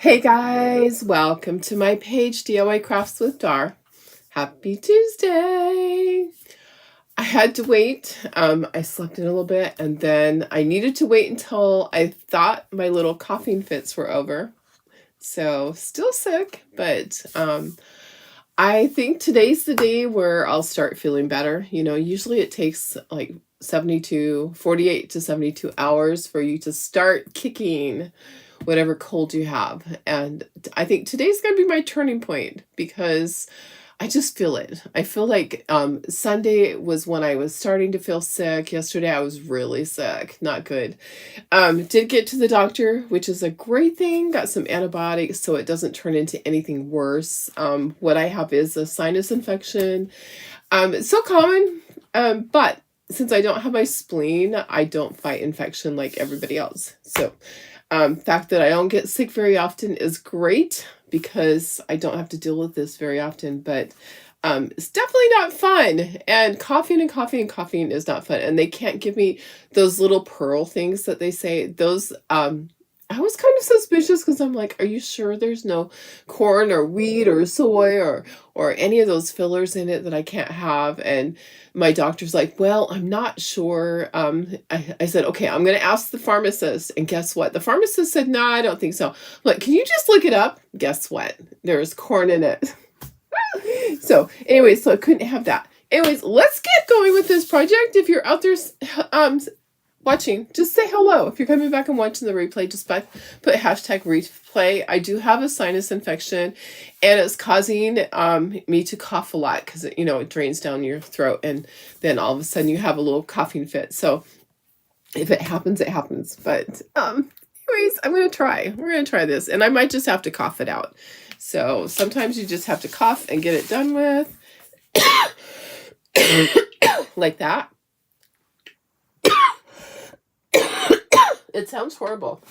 Hey guys, welcome to my page, DIY Crafts with Dar. Happy Tuesday! I had to wait. I slept in a little bit and then I needed to wait until I thought my little coughing fits were over. So still sick, but I think today's the day where I'll start feeling better. Usually it takes like 48 to 72 hours for you to start kicking whatever cold you have. And I think today's going to be my turning point because I just feel it. I feel like Sunday was when I was starting to feel sick. Yesterday I was really sick. Not good. Did get to the doctor, which is a great thing. Got some antibiotics so it doesn't turn into anything worse. What I have is a sinus infection. It's so common, but since I don't have my spleen, I don't fight infection like everybody else. So fact that I don't get sick very often is great because I don't have to deal with this very often, but it's definitely not fun. And coughing is not fun. And they can't give me those little pearl things that they say. Those, I was kind of suspicious because I'm like, are you sure there's no corn or wheat or soy or any of those fillers in it that I can't have? And my doctor's like, well, I'm not sure. I said, okay, I'm going to ask the pharmacist. And guess what? The pharmacist said, no, I don't think so. I'm like, can you just look it up? Guess what? There's corn in it. So anyways, so I couldn't have that. Anyways, let's get going with this project. If you're out there watching, just say hello. If you're coming back and watching the replay, just put hashtag replay. I do have a sinus infection and it's causing me to cough a lot because it drains down your throat and then all of a sudden you have a little coughing fit. So if it happens, it happens. But anyways, I'm going to try. We're going to try this and I might just have to cough it out. So sometimes you just have to cough and get it done with. Like that. It sounds horrible.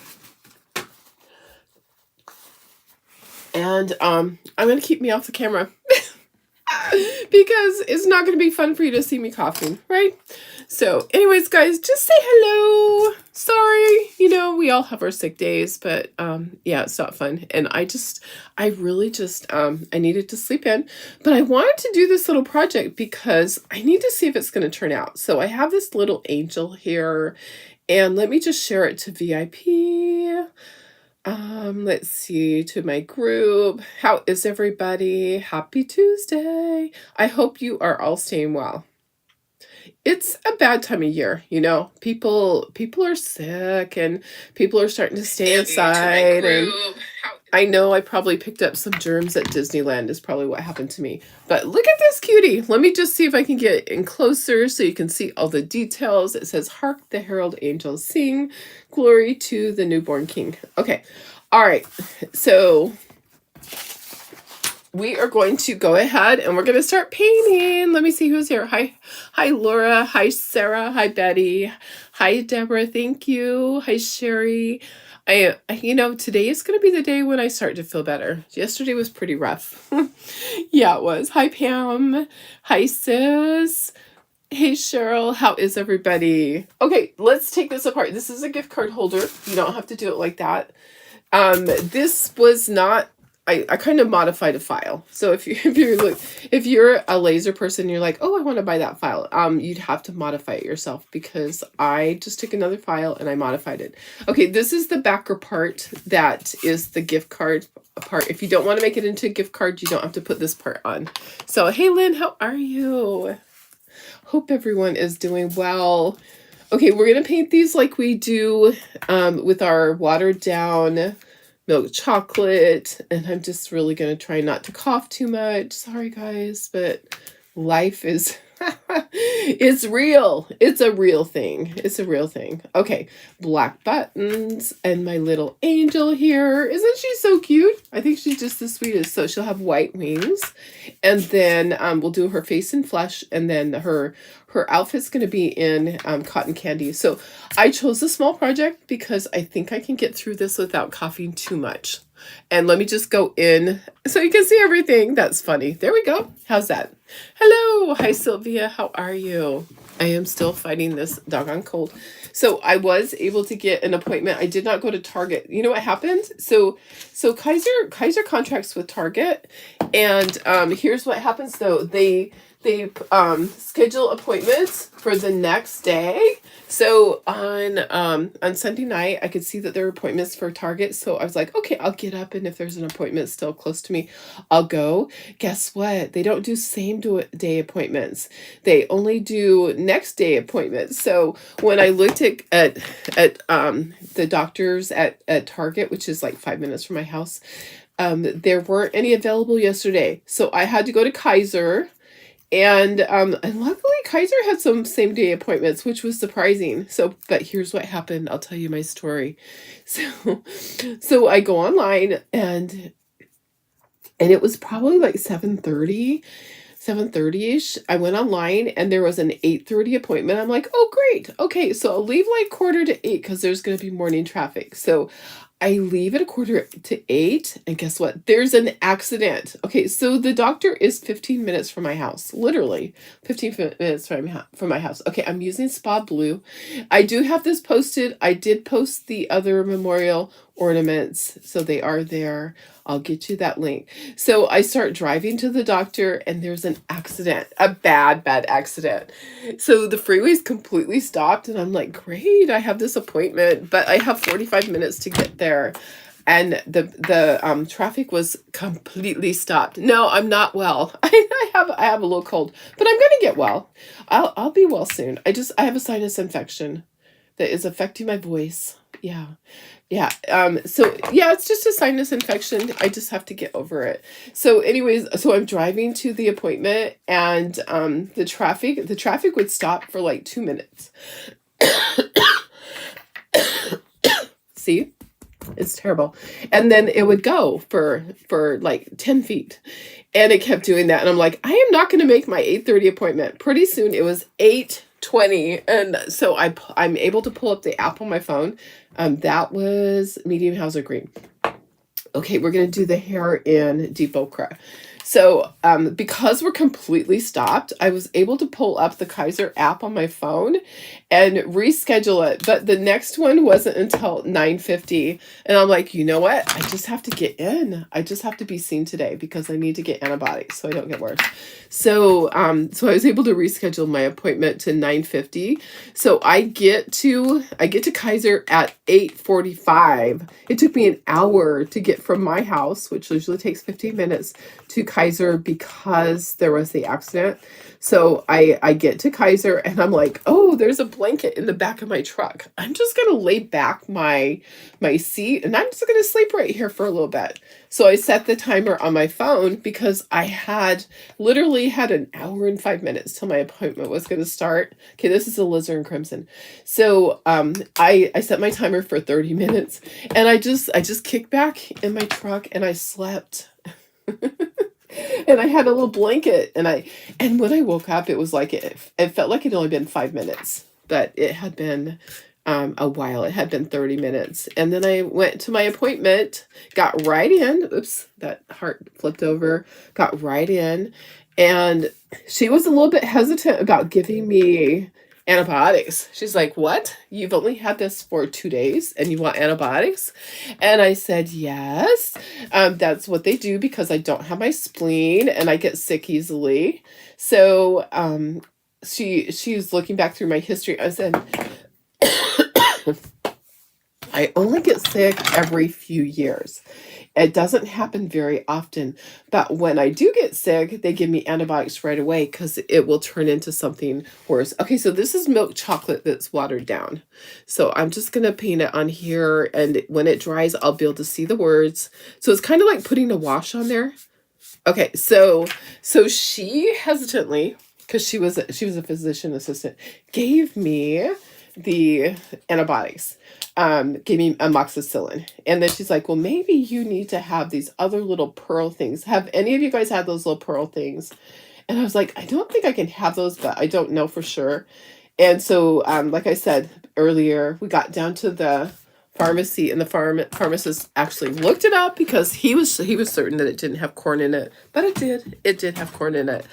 And I'm going to keep me off the camera because it's not going to be fun for you to see me coughing, right? So anyways, guys, just say hello. Sorry, we all have our sick days, but yeah, it's not fun. And I really just, I needed to sleep in, but I wanted to do this little project because I need to see if it's going to turn out. So I have this little angel here and let me just share it to VIP. Let's see, to my group. How is everybody? Happy Tuesday. I hope you are all staying well. It's a bad time of year, people are sick and people are starting to stay inside. And I know I probably picked up some germs at Disneyland is probably what happened to me. But look at this cutie. Let me just see if I can get in closer so you can see all the details. It says, Hark the Herald Angels Sing, Glory to the Newborn King. Okay. All right. So we are going to go ahead and we're going to start painting. Let me see who's here. Hi, Laura. Hi, Sarah. Hi, Betty. Hi, Deborah. Thank you. Hi, Sherry. Today is going to be the day when I start to feel better. Yesterday was pretty rough. Yeah, it was. Hi, Pam. Hi, sis. Hey, Cheryl. How is everybody? Okay, let's take this apart. This is a gift card holder. You don't have to do it like that. This was not, I kind of modified a file. So if you're a laser person, you're like, oh, I want to buy that file. You'd have to modify it yourself because I just took another file and I modified it. Okay, this is the backer part. That is the gift card part. If you don't want to make it into a gift card, you don't have to put this part on. So, hey, Lynn, how are you? Hope everyone is doing well. Okay, we're going to paint these like we do with our watered down milk chocolate. And I'm just really going to try not to cough too much. Sorry, guys, but life is... it's real. It's a real thing. It's a real thing. Okay, black buttons and my little angel here. Isn't she so cute? I think she's just the sweetest. So she'll have white wings, and then we'll do her face and flesh, and then her outfit's going to be in cotton candy. So I chose a small project because I think I can get through this without coughing too much. And let me just go in so you can see everything. That's funny. There we go. How's that? Hello. Hi, Sylvia. How are you? I am still fighting this doggone cold. So I was able to get an appointment. I did not go to Target. You know what happened? So Kaiser contracts with Target, and here's what happens though. They schedule appointments for the next day. So on Sunday night, I could see that there were appointments for Target. So I was like, okay, I'll get up, and if there's an appointment still close to me, I'll go. Guess what? They don't do same day appointments. They only do next day appointments. So when I looked at the doctors at Target, which is like 5 minutes from my house, there weren't any available yesterday. So I had to go to Kaiser. And luckily Kaiser had some same day appointments, which was surprising. So, but here's what happened. I'll tell you my story. So I go online, and it was probably like 7:30ish. I went online, and there was an 8:30 appointment. I'm like, oh great. Okay, so I'll leave like 7:45 because there's going to be morning traffic. So I leave at 7:45, and guess what? There's an accident. Okay, so the doctor is 15 minutes from my house, literally 15 minutes from my house. Okay, I'm using Spa Blue. I do have this posted. I did post the other memorial ornaments, so they are there. I'll get you that link. So I start driving to the doctor, and there's an accident, a bad accident. So the freeway's completely stopped, and I'm like, great, I have this appointment, but I have 45 minutes to get there. And the traffic was completely stopped. No, I'm not well. I have a little cold, but I'm gonna get well. I'll be well soon. I have a sinus infection that is affecting my voice. Yeah. So yeah, it's just a sinus infection. I just have to get over it. So anyways, so I'm driving to the appointment, and the traffic would stop for like 2 minutes. See? It's terrible. And then it would go for like 10 feet. And it kept doing that. And I'm like, I am not going to make my 8:30 appointment. Pretty soon it was 8:20. And so I'm able to pull up the app on my phone. That was medium Hauser green. Okay, we're going to do the hair in deep ochre. So because we're completely stopped, I was able to pull up the Kaiser app on my phone and reschedule it. But the next one wasn't until 9:50. And I'm like, you know what? I just have to get in. I just have to be seen today because I need to get antibiotics so I don't get worse. So so I was able to reschedule my appointment to 9:50. So I get to Kaiser at 8:45. It took me an hour to get from my house, which usually takes 15 minutes, to Kaiser because there was the accident. So I get to Kaiser, and I'm like, oh, there's a blanket in the back of my truck. I'm just going to lay back my seat, and I'm just going to sleep right here for a little bit. So I set the timer on my phone because I literally had an hour and 5 minutes till my appointment was going to start. Okay, this is alizarin and crimson. So I set my timer for 30 minutes, and I just kicked back in my truck, and I slept. And I had a little blanket, and when I woke up, it was like it felt like it had only been 5 minutes, but it had been a while. It had been 30 minutes. And then I went to my appointment, got right in. Oops, that heart flipped over. Got right in, and she was a little bit hesitant about giving me antibiotics. She's like, what? You've only had this for 2 days and you want antibiotics? And I said, yes. That's what they do because I don't have my spleen and I get sick easily. So she's looking back through my history. I said, I only get sick every few years. It doesn't happen very often, but when I do get sick, they give me antibiotics right away because it will turn into something worse. Okay, so this is milk chocolate that's watered down. So I'm just going to paint it on here, and when it dries, I'll be able to see the words. So it's kind of like putting a wash on there. Okay, so she hesitantly, because she was a physician assistant, gave me the antibiotics. Gave me amoxicillin. And then she's like, well, maybe you need to have these other little pearl things. Have any of you guys had those little pearl things? And I was like, I don't think I can have those, but I don't know for sure. And so, like I said earlier, we got down to the pharmacy, and the pharmacist actually looked it up because he was certain that it didn't have corn in it, but it did have corn in it.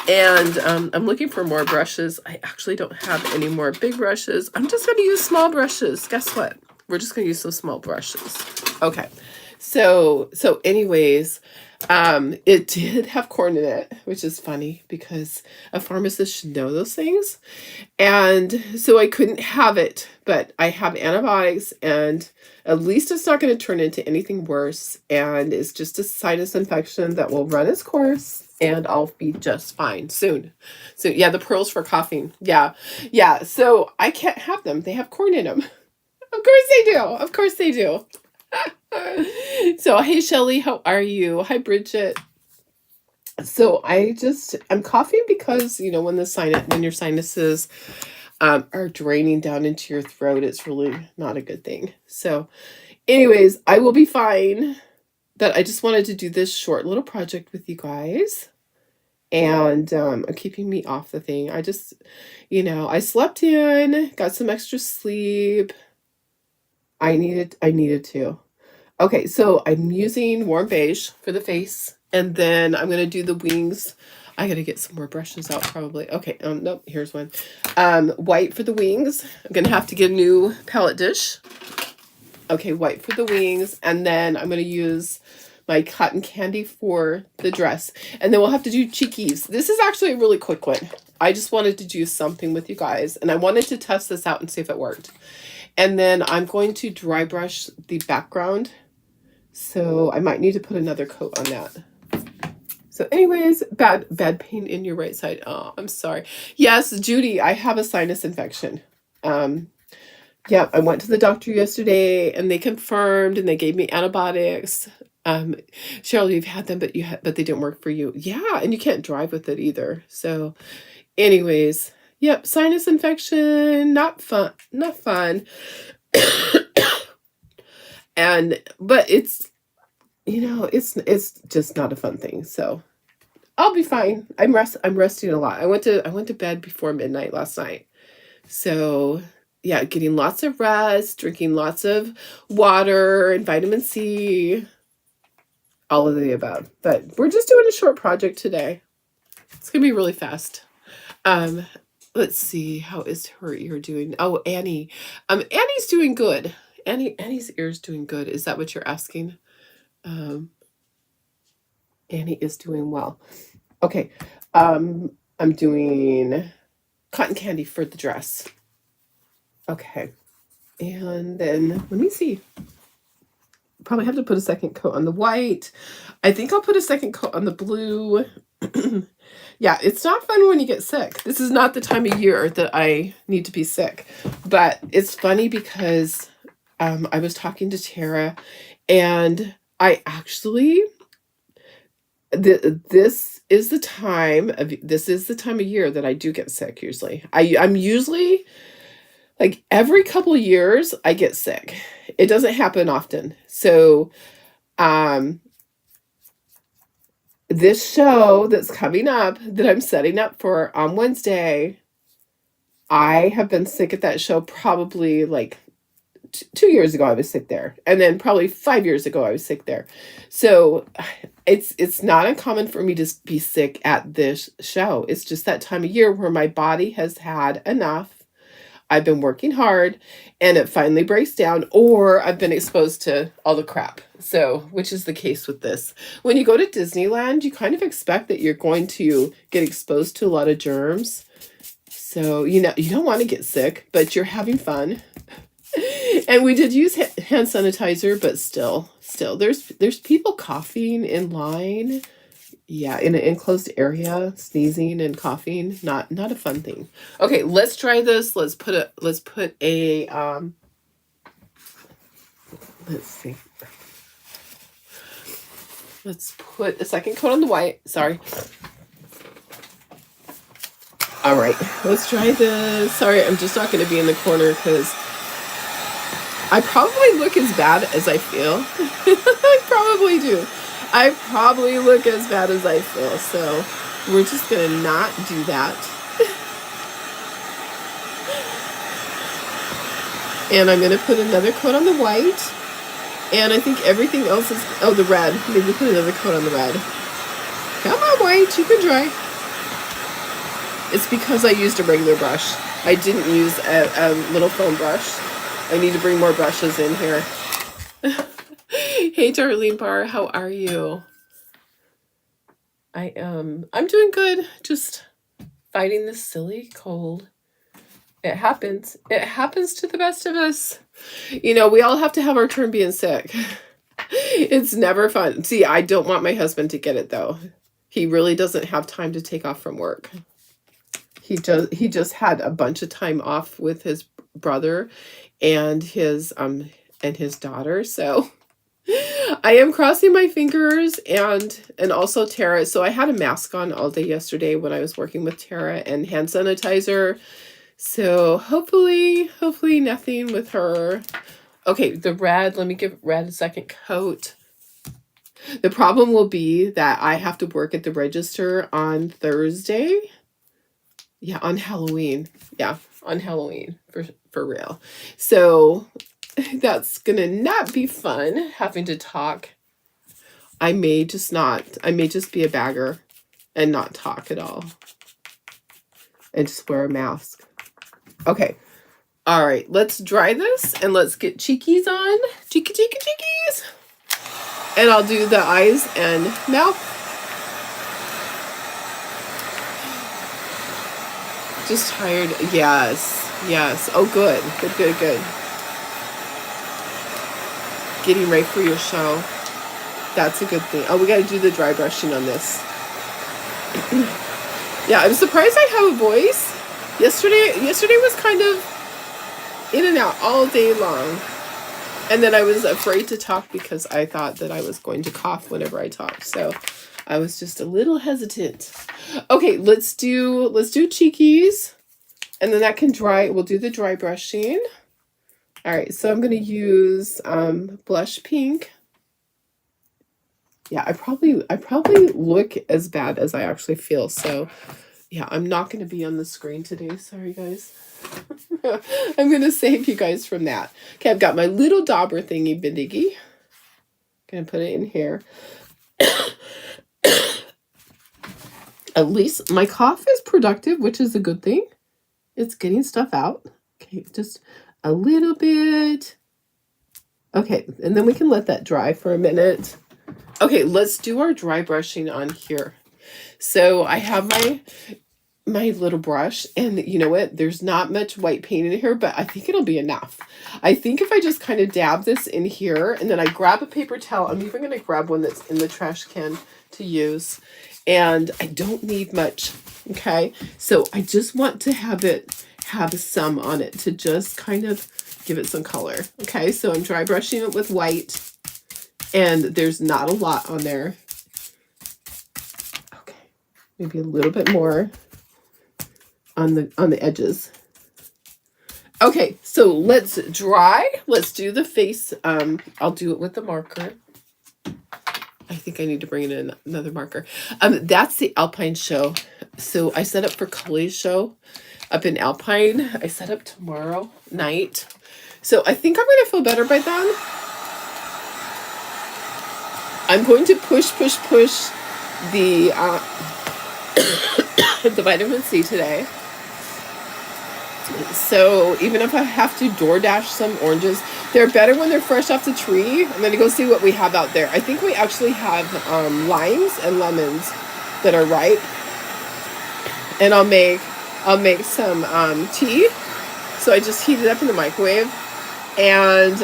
And I'm looking for more brushes. I actually don't have any more big brushes. I'm just going to use small brushes. Guess what? We're just going to use some small brushes. Okay. So anyways, it did have corn in it, which is funny because a pharmacist should know those things. And so I couldn't have it, but I have antibiotics, and at least it's not going to turn into anything worse. And it's just a sinus infection that will run its course, and I'll be just fine soon. So yeah, the pearls for coughing. Yeah. So I can't have them. They have corn in them. Of course they do. Of course they do. So, hey, Shelly, how are you? Hi, Bridget. So I'm coughing because, when when your sinuses are draining down into your throat, it's really not a good thing. So anyways, I will be fine. But I just wanted to do this short little project with you guys. And keeping me off the thing. I just, I slept in, got some extra sleep. I needed to. Okay, so I'm using warm beige for the face, and then I'm going to do the wings. I got to get some more brushes out probably. Okay, nope, here's one. White for the wings. I'm going to have to get a new palette dish. Okay, white for the wings, and then I'm going to use my cotton candy for the dress. And then we'll have to do cheekies. This is actually a really quick one. I just wanted to do something with you guys, and I wanted to test this out and see if it worked. And then I'm going to dry brush the background. So I might need to put another coat on that. So anyways, bad pain in your right side. Oh, I'm sorry. Yes, Judy, I have a sinus infection. Yeah, I went to the doctor yesterday and they confirmed and they gave me antibiotics. Cheryl, you've had them, but they didn't work for you. Yeah, and you can't drive with it either. So anyways, yep, sinus infection, not fun. But it's, it's just not a fun thing. So I'll be fine. I'm resting a lot. I went to bed before midnight last night. So yeah, getting lots of rest, drinking lots of water and vitamin C, all of the above. But we're just doing a short project today. It's gonna be really fast. Let's see, how is her ear doing? Oh, Annie. Annie's doing good. Annie's ear's doing good. Is that what you're asking? Annie is doing well. Okay. I'm doing cotton candy for the dress. Okay. And then let me see. Probably have to put a second coat on the white. I think I'll put a second coat on the blue. Yeah, it's not fun when you get sick. This is not the time of year that I need to be sick. But it's funny because I was talking to Tara, and I actually, this is the time of year that I do get sick. Usually, I'm usually like every couple of years I get sick. It doesn't happen often. So, this show that's coming up that I'm setting up for on Wednesday, I have been sick at that show probably like 2 years ago I was sick there. And then probably 5 years ago I was sick there. So it's not uncommon for me to be sick at this show. It's just that time of year where my body has had enough. I've been working hard and it finally breaks down, or I've been exposed to all the crap. So, which is the case with this. When you go to Disneyland, you kind of expect that you're going to get exposed to a lot of germs. So, you don't want to get sick, but you're having fun. And we did use hand sanitizer, but still, there's people coughing in line. Yeah, in an enclosed area, sneezing and coughing, not a fun thing. Okay, let's try this. Let's put a let's see. Let's put a second coat on the white. Sorry. All right, let's try this. Sorry, I'm just not going to be in the corner because I probably look as bad as I feel. I probably do. I probably look as bad as I feel, so we're just going to not do that. And I'm going to put another coat on the white. And I think everything else is, oh, the red. Maybe put another coat on the red. Come on, white, you can dry. It's because I used a regular brush. I didn't use a little foam brush. I need to bring more brushes in here. Hey, Darlene Barr, how are you? I'm doing good. Just fighting this silly cold. It happens. It happens to the best of us. You know, we all have to have our turn being sick. It's never fun. See, I don't want my husband to get it, though. He really doesn't have time to take off from work. He just had a bunch of time off with his brother and his daughter. So I am crossing my fingers, and also Tara. So I had a mask on all day yesterday when I was working with Tara, and hand sanitizer. So hopefully nothing with her. Okay, the red, let me give red a second coat. The problem will be that I have to work at the register on Thursday. Yeah, on Halloween. Yeah, on Halloween, for real. So that's gonna not be fun, having to talk. I may just be a bagger and not talk at all. And just wear a mask. Okay. All right, let's dry this and let's get cheekies on. Cheekies. And I'll do the eyes and mouth. Just tired. Yes. Oh, good. Getting ready for your show. That's a good thing. Oh, we got to do the dry brushing on this. Yeah, I'm surprised I have a voice. Yesterday was kind of in and out all day long. And then I was afraid to talk because I thought that I was going to cough whenever I talked. So I was just a little hesitant. Okay, let's do cheekies. And then that can dry. We'll do the dry brushing. All right, so I'm going to use blush pink. Yeah, I probably look as bad as I actually feel. So yeah, I'm not going to be on the screen today. Sorry, guys. I'm going to save you guys from that. Okay, I've got my little dauber thingy bindiggy. Going to put it in here. At least my cough is productive, which is a good thing. It's getting stuff out. Okay, just a little bit. Okay, and then we can let that dry for a minute. Okay, let's do our dry brushing on here. So I have my little brush, and you know what? There's not much white paint in here, but I think it'll be enough. I think if I just kind of dab this in here, and then I grab a paper towel, I'm even going to grab one that's in the trash can to use, and I don't need much, okay? So I just want to have some on it to just kind of give it some color, okay? So I'm dry brushing it with white, and there's not a lot on there. Okay, maybe a little bit more on the edges. Okay, so let's dry. Let's do the face. I'll do it with the marker. I think I need to bring in another marker. That's the Alpine show. So I set up for Cully's show up in Alpine. I set up tomorrow night. So I think I'm going to feel better by then. I'm going to push the the vitamin C today. So even if I have to DoorDash some oranges, they're better when they're fresh off the tree. I'm going to go see what we have out there. I think we actually have limes and lemons that are ripe. And I'll make some tea. So I just heat it up in the microwave. And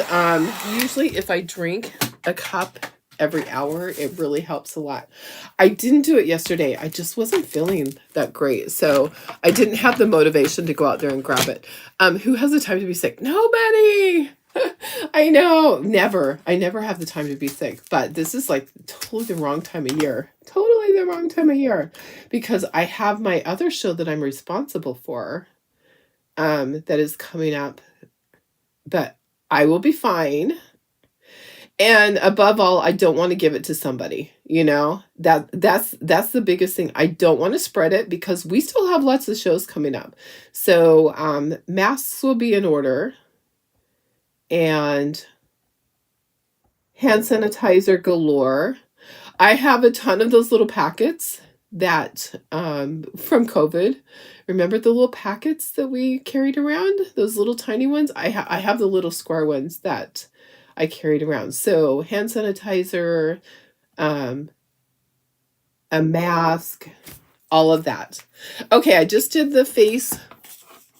usually if I drink a cup every hour, it really helps a lot. I didn't do it yesterday. I just wasn't feeling that great. So I didn't have the motivation to go out there and grab it. Who has the time to be sick? Nobody. I know. Never. I never have the time to be sick. But this is like totally the wrong time of year. Totally the wrong time of year. Because I have my other show that I'm responsible for that is coming up. But I will be fine. And above all, I don't want to give it to somebody, you know, that's the biggest thing. I don't want to spread it because we still have lots of shows coming up. So masks will be in order. and hand sanitizer galore. I have a ton of those little packets that from COVID. Remember the little packets that we carried around? Those little tiny ones? I have the little square ones that I carried around. So hand sanitizer, a mask, all of that. Okay, I just did the face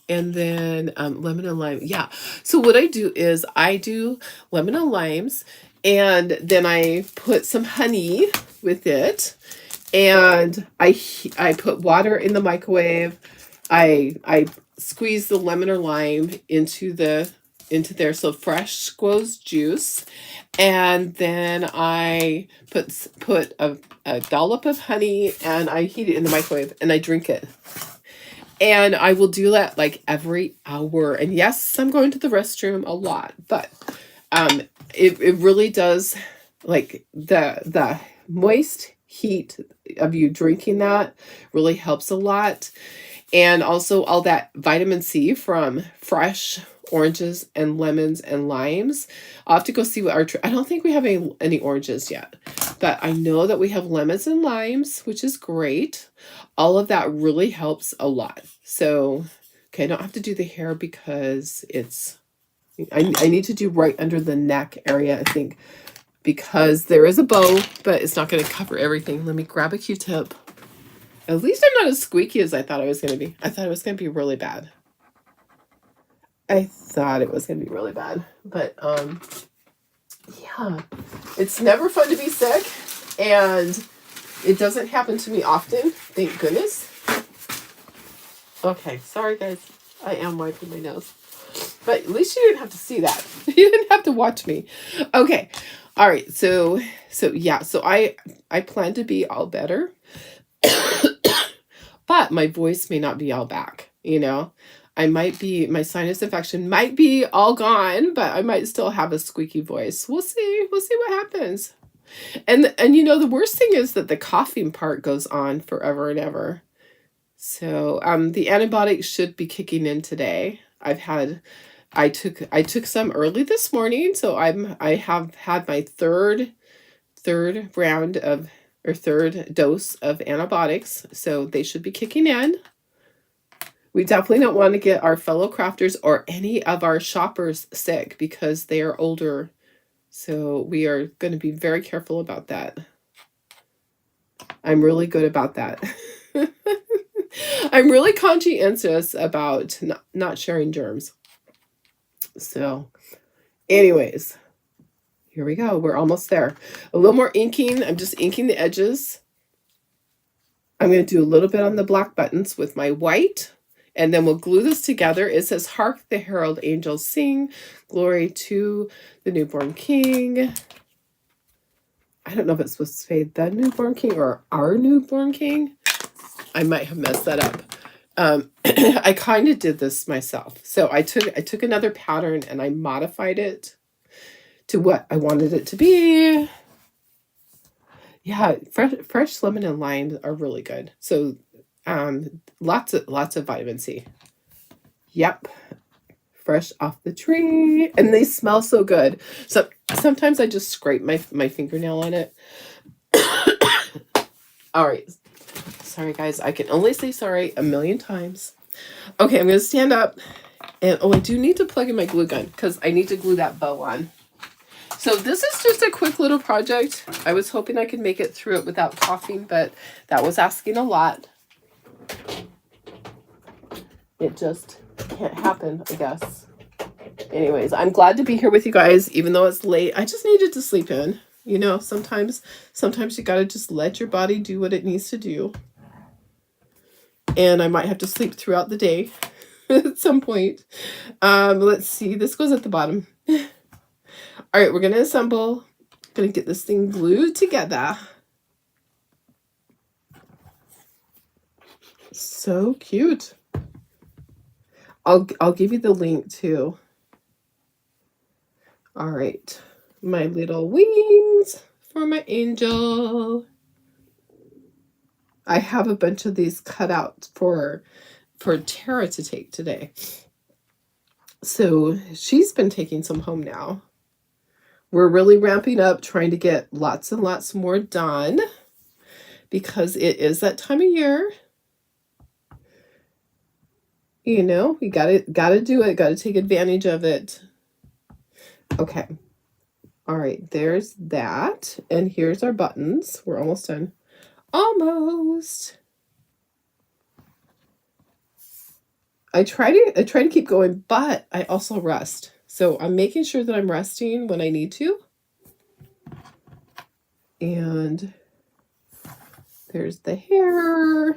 and then lemon and lime. Yeah. So what I do is I do lemon and limes, and then I put some honey with it, and I put water in the microwave. I squeeze the lemon or lime into there, so fresh squeezed juice, and then I put a dollop of honey, and I heat it in the microwave, and I drink it. And I will do that like every hour. And yes, I'm going to the restroom a lot, but it really does, like the moist heat of you drinking that really helps a lot. And also all that vitamin C from fresh oranges and lemons and limes. I'll have to go see what I don't think we have any oranges yet, but I know that we have lemons and limes, which is great. All of that really helps a lot. So, okay, I don't have to do the hair because I need to do right under the neck area, I think, because there is a bow, but it's not going to cover everything. Let me grab a Q-tip. At least I'm not as squeaky as I thought I was going to be. I thought it was going to be really bad. But yeah, it's never fun to be sick, and it doesn't happen to me often, thank goodness. Okay, sorry guys, I am wiping my nose, but at least you didn't have to see that. You didn't have to watch me. Okay, all right, so yeah, so I plan to be all better, but my voice may not be all back, you know. My sinus infection might be all gone, but I might still have a squeaky voice. We'll see what happens. And you know, the worst thing is that the coughing part goes on forever and ever. So the antibiotics should be kicking in today. I took some early this morning, so I have had my third dose of antibiotics, so they should be kicking in. We definitely don't want to get our fellow crafters or any of our shoppers sick because they are older. So we are going to be very careful about that. I'm really good about that. I'm really conscientious about not sharing germs. So anyways, here we go. We're almost there. A little more inking. I'm just inking the edges. I'm going to do a little bit on the black buttons with my white. And then we'll glue this together. It says, "Hark the Herald, angels sing. Glory to the newborn king." I don't know if it's supposed to say the newborn king or our newborn king. I might have messed that up. I kind of did this myself. So I took another pattern and I modified it to what I wanted it to be. Yeah, fresh lemon and lime are really good. So lots of vitamin C. Yep. Fresh off the tree, and they smell so good. So sometimes I just scrape my fingernail on it. All right. Sorry guys, I can only say sorry a million times. Okay, I'm going to stand up, and I do need to plug in my glue gun because I need to glue that bow on. So this is just a quick little project. I was hoping I could make it through it without coughing, but that was asking a lot. It just can't happen, I guess. Anyways, I'm glad to be here with you guys, even though it's late. I just needed to sleep in. You know, sometimes you got to just let your body do what it needs to do. And I might have to sleep throughout the day at some point. Let's see. This goes at the bottom. All right, we're going to assemble. Going to get this thing glued together. So cute. I'll give you the link too. All right. My little wings for my angel. I have a bunch of these cut out for Tara to take today. So she's been taking some home now. We're really ramping up, trying to get lots and lots more done because it is that time of year. You know, you gotta do it, gotta take advantage of it. Okay. All right, there's that. And here's our buttons. We're almost done. Almost. I try to keep going, but I also rest. So I'm making sure that I'm resting when I need to. And there's the hair.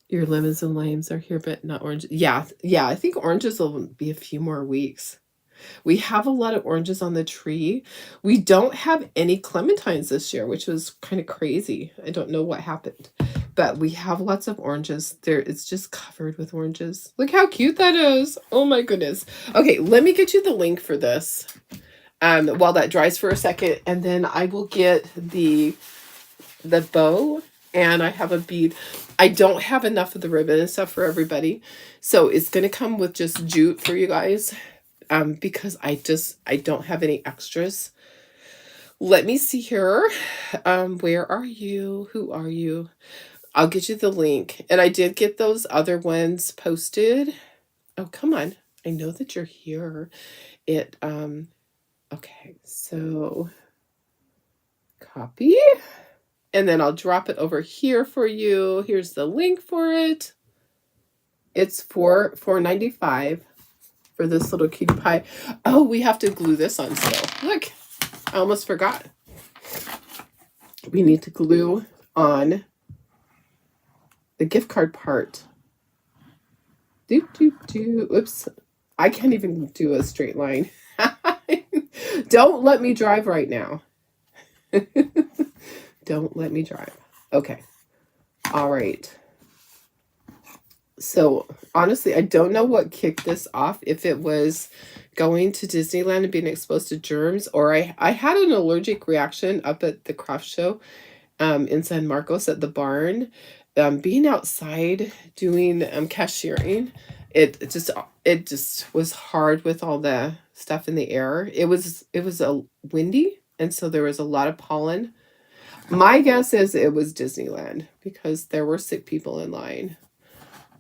Your lemons and limes are here, but not oranges. Yeah, I think oranges will be a few more weeks. We have a lot of oranges on the tree. We don't have any clementines this year, which was kind of crazy. I don't know what happened. But we have lots of oranges. It's just covered with oranges. Look how cute that is. Oh my goodness. Okay, let me get you the link for this while that dries for a second. And then I will get the bow, and I have a bead. I don't have enough of the ribbon and stuff for everybody. So it's going to come with just jute for you guys because I don't have any extras. Let me see here. Where are you? Who are you? I'll get you the link. And I did get those other ones posted. Oh, come on. I know that you're here. Okay, so copy. And then I'll drop it over here for you. Here's the link for it. It's $4.95 for this little cutie pie. Oh, we have to glue this on still. Look, I almost forgot. We need to glue on the gift card part. Oops. I can't even do a straight line. Don't let me drive right now. Don't let me drive. Okay. All right. So honestly, I don't know what kicked this off. If it was going to Disneyland and being exposed to germs, or I had an allergic reaction up at the craft show in San Marcos at the barn. Being outside doing cashiering, it just was hard with all the stuff in the air. It was a windy, and so there was a lot of pollen. My guess is it was Disneyland because there were sick people in line.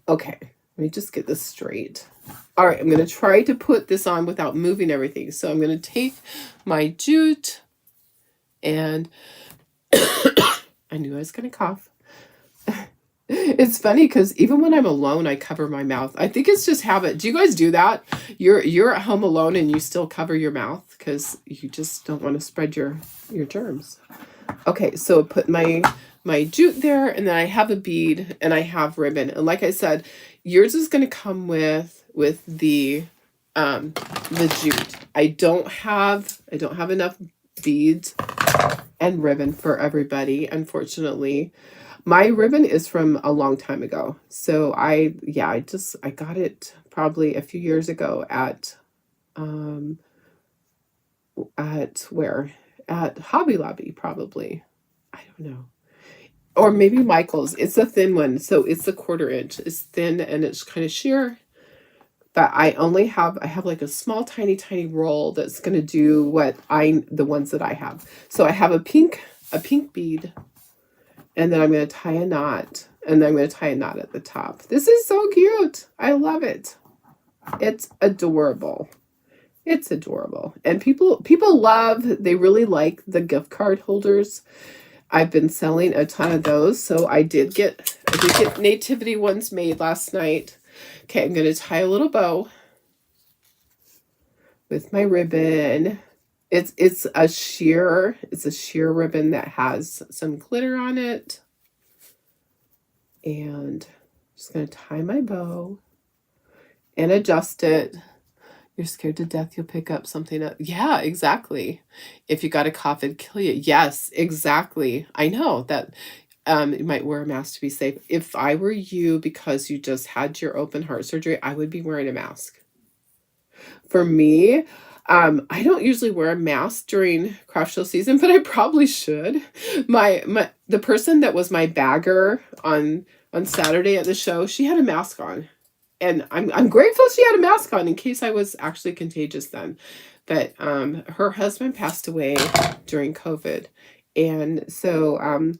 Okay, let me just get this straight. All right, I'm going to try to put this on without moving everything. So I'm going to take my jute, and I knew I was going to cough. It's funny because even when I'm alone, I cover my mouth. I think it's just habit. Do you guys do that? You're at home alone and you still cover your mouth because you just don't want to spread your germs. Okay, so put my jute there, and then I have a bead and I have ribbon. And like I said, yours is going to come with the jute. I don't have enough beads and ribbon for everybody, unfortunately. My ribbon is from a long time ago. So I got it probably a few years ago at where? At Hobby Lobby, probably. I don't know. Or maybe Michael's. It's a thin one. So it's a 1/4 inch. It's thin and it's kind of sheer. But I have like a small, tiny, tiny roll that's going to do the ones that I have. So I have a pink bead. And then I'm going to tie a knot. And then I'm going to tie a knot at the top. This is so cute. I love it. It's adorable. It's adorable. And people they really like the gift card holders. I've been selling a ton of those. So I did get nativity ones made last night. Okay, I'm going to tie a little bow with my ribbon. It's a sheer ribbon that has some glitter on it. And I'm just going to tie my bow and adjust it. You're scared to death you'll pick up something up. Yeah, exactly. If you got a cough, it'd kill you. Yes, exactly. I know that you might wear a mask to be safe. If I were you, because you just had your open heart surgery, I would be wearing a mask. For me, I don't usually wear a mask during craft show season, but I probably should. The person that was my bagger on Saturday at the show, she had a mask on. and I'm grateful she had a mask on in case I was actually contagious then. But her husband passed away during COVID, and so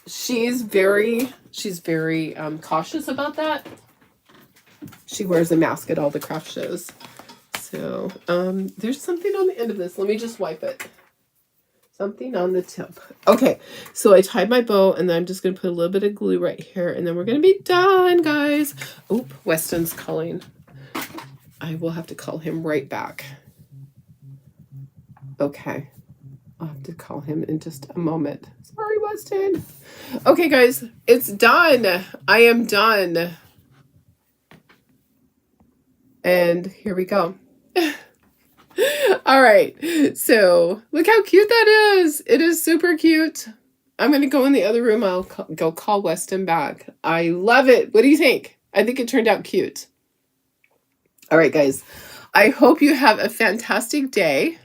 she's very cautious about that. She wears a mask at all the craft shows. So there's something on the end of this. Let me just wipe it. Something on the tip. Okay, so I tied my bow, and then I'm just going to put a little bit of glue right here, and then we're going to be done, guys. Oop, Weston's calling. I will have to call him right back. Okay, I'll have to call him in just a moment. Sorry, Weston. Okay, guys, it's done. I am done. And here we go. All right, so look how cute that is. It is super cute. I'm going to go in the other room. I'll go call Weston back. I love it. What do you think? I think it turned out cute. All right, guys. I hope you have a fantastic day.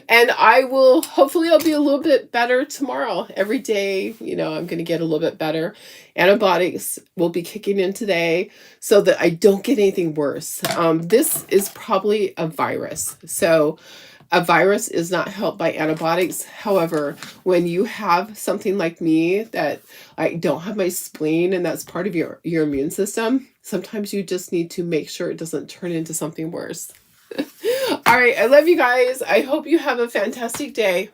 And hopefully I'll be a little bit better tomorrow. Every day, I'm going to get a little bit better. Antibiotics will be kicking in today so that I don't get anything worse. This is probably a virus. So a virus is not helped by antibiotics. However, when you have something like me that I don't have my spleen, and that's part of your immune system, sometimes you just need to make sure it doesn't turn into something worse. All right, I love you guys. I hope you have a fantastic day.